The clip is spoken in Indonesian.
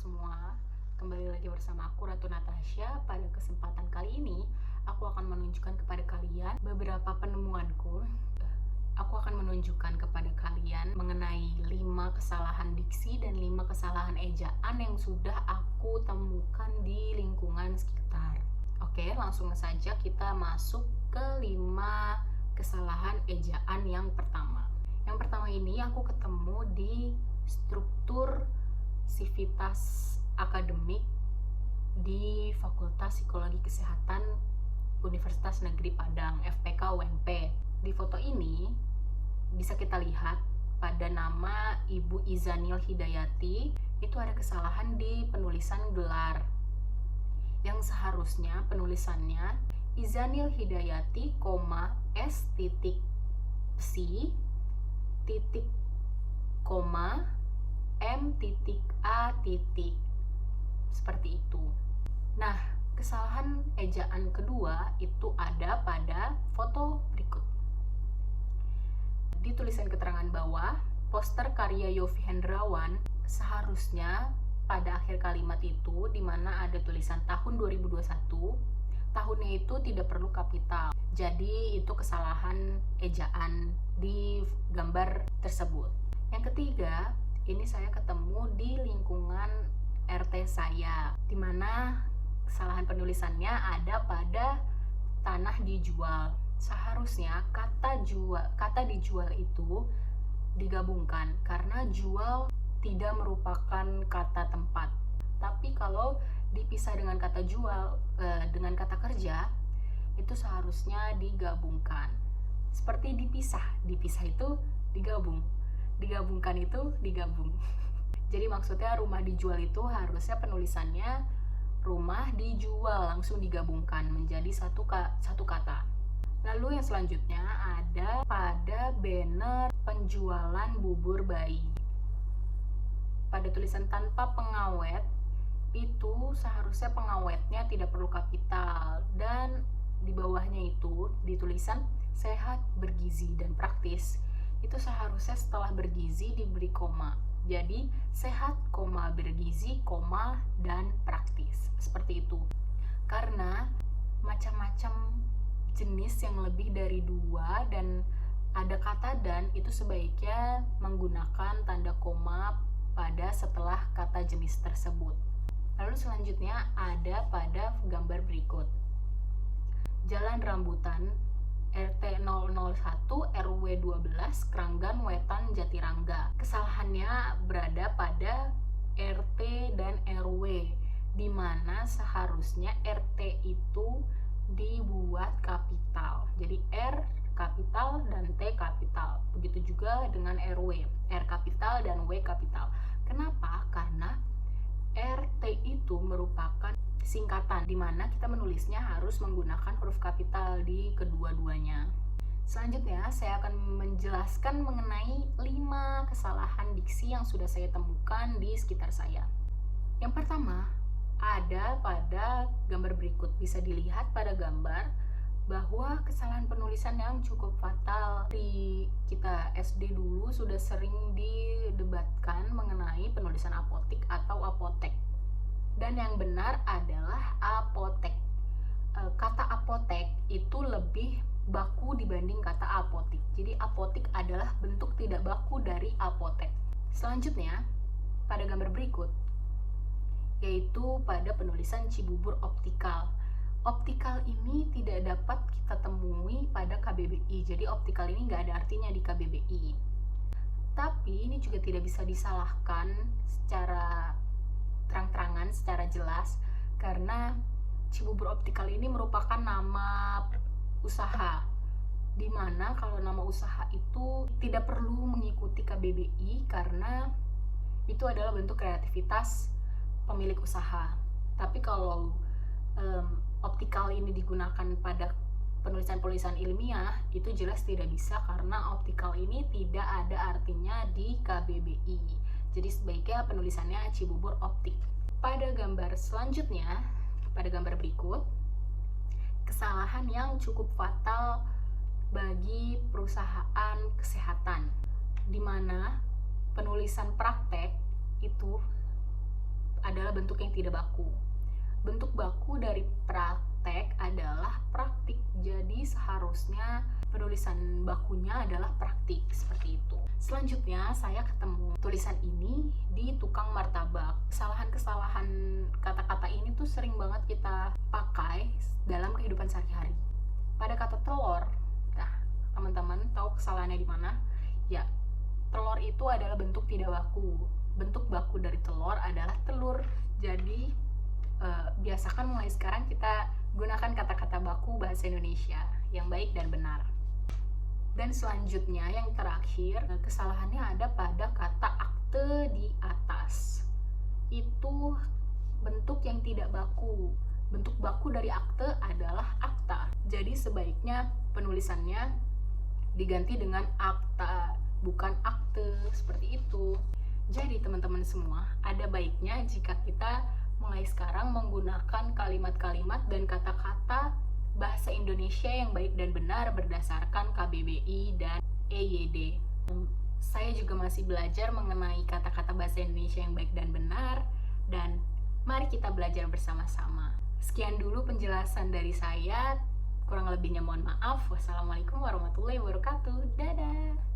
semua, kembali lagi bersama aku Ratu Natasha. Pada kesempatan kali ini, aku akan menunjukkan kepada kalian beberapa penemuanku. Aku akan menunjukkan kepada kalian mengenai 5 kesalahan diksi dan 5 kesalahan ejaan yang sudah aku temukan di lingkungan sekitar. Oke, langsung saja kita masuk ke 5 kesalahan ejaan yang pertama. Yang pertama ini aku ketemu di struktur sivitas akademik di Fakultas Psikologi Kesehatan Universitas Negeri Padang, FPK UNP. Di foto ini bisa kita lihat pada nama Ibu Izanil Hidayati itu ada kesalahan di penulisan gelar, yang seharusnya penulisannya Izanil Hidayati, S titik psi titik koma M titik A titik, seperti itu. Nah, kesalahan ejaan kedua itu ada pada foto berikut. Di tulisan keterangan bawah, poster karya Yofi Hendrawan, seharusnya pada akhir kalimat itu di mana ada tulisan tahun 2021, tahunnya itu tidak perlu kapital. Jadi itu kesalahan ejaan di gambar tersebut. Yang ketiga, ini saya ketemu di lingkungan RT saya, di mana kesalahan penulisannya ada pada tanah dijual. Seharusnya kata dijual itu digabungkan karena jual tidak merupakan kata tempat. Tapi kalau dipisah dengan kata jual dengan kata kerja, itu seharusnya digabungkan. Seperti dipisah itu digabung, digabungkan itu digabung. Jadi maksudnya rumah dijual itu harusnya penulisannya rumah dijual, langsung digabungkan menjadi satu kata. Lalu yang selanjutnya ada pada banner penjualan bubur bayi. Pada tulisan tanpa pengawet, itu seharusnya pengawetnya tidak perlu kapital, dan di bawahnya itu di tulisan sehat, bergizi, dan praktis, itu seharusnya setelah bergizi diberi koma. Jadi sehat, bergizi, dan praktis, seperti itu. Karena macam-macam jenis yang lebih dari 2 dan ada kata dan, itu sebaiknya menggunakan tanda koma pada setelah kata jenis tersebut. Lalu selanjutnya ada pada gambar berikut. Jalan Rambutan RT 001 RW 12 Kranggan Wetan Jatirangga. Kesalahannya berada pada RT dan RW, di mana seharusnya RT itu dibuat kapital. Jadi R kapital dan T kapital. Begitu juga dengan RW, R kapital dan W kapital. Kenapa? Karena RT itu merupakan singkatan, di mana kita menulisnya harus menggunakan huruf kapital di kedua-duanya. Selanjutnya saya akan menjelaskan mengenai 5 kesalahan diksi yang sudah saya temukan di sekitar saya. Yang pertama ada pada gambar berikut. Bisa dilihat pada gambar bahwa kesalahan penulisan yang cukup fatal. Di kita SD dulu sudah sering didebatkan mengenai penulisan apotik atau apotek, dan yang benar adalah apotek. Kata apotek itu lebih baku dibanding kata apotik. Jadi apotik adalah bentuk tidak baku dari apotek. Selanjutnya pada gambar berikut, yaitu pada penulisan Cibubur Optikal. Optikal ini tidak dapat kita temui pada KBBI, jadi optikal ini nggak ada artinya di KBBI. Tapi ini juga tidak bisa disalahkan secara terang-terangan, secara jelas, karena Cibubur Optikal ini merupakan nama usaha, dimana kalau nama usaha itu tidak perlu mengikuti KBBI karena itu adalah bentuk kreativitas pemilik usaha. Tapi kalau optikal ini digunakan pada penulisan ilmiah, itu jelas tidak bisa karena optikal ini tidak ada artinya di KBBI. Jadi sebaiknya penulisannya Cibubur Optik. Pada gambar selanjutnya, pada gambar berikut, kesalahan yang cukup fatal bagi perusahaan kesehatan, di mana penulisan praktek itu adalah bentuk yang tidak baku. Bentuk baku dari praktek adalah praktik. Jadi seharusnya penulisan bakunya adalah praktik, seperti itu. Selanjutnya saya ketemu tulisan ini di tukang martabak. Kesalahan-kesalahan kata-kata ini tuh sering banget kita pakai dalam kehidupan sehari-hari. Pada kata telur, nah teman-teman tahu kesalahannya di mana? Ya, telur itu adalah bentuk tidak baku. Bentuk baku dari telur adalah telur. Jadi biasakan mulai sekarang kita gunakan kata-kata baku bahasa Indonesia yang baik dan benar. Dan selanjutnya yang terakhir, kesalahannya ada pada kata akte di atas. Itu bentuk yang tidak baku. Bentuk baku dari akte adalah akta. Jadi sebaiknya penulisannya diganti dengan akta, bukan akte, seperti itu. Jadi teman-teman semua, ada baiknya jika kita mulai sekarang menggunakan kalimat-kalimat dan kata-kata bahasa Indonesia yang baik dan benar berdasarkan KBBI dan EYD. Saya juga masih belajar mengenai kata-kata bahasa Indonesia yang baik dan benar, dan mari kita belajar bersama-sama. Sekian dulu penjelasan dari saya, kurang lebihnya mohon maaf. Wassalamualaikum warahmatullahi wabarakatuh. Dadah!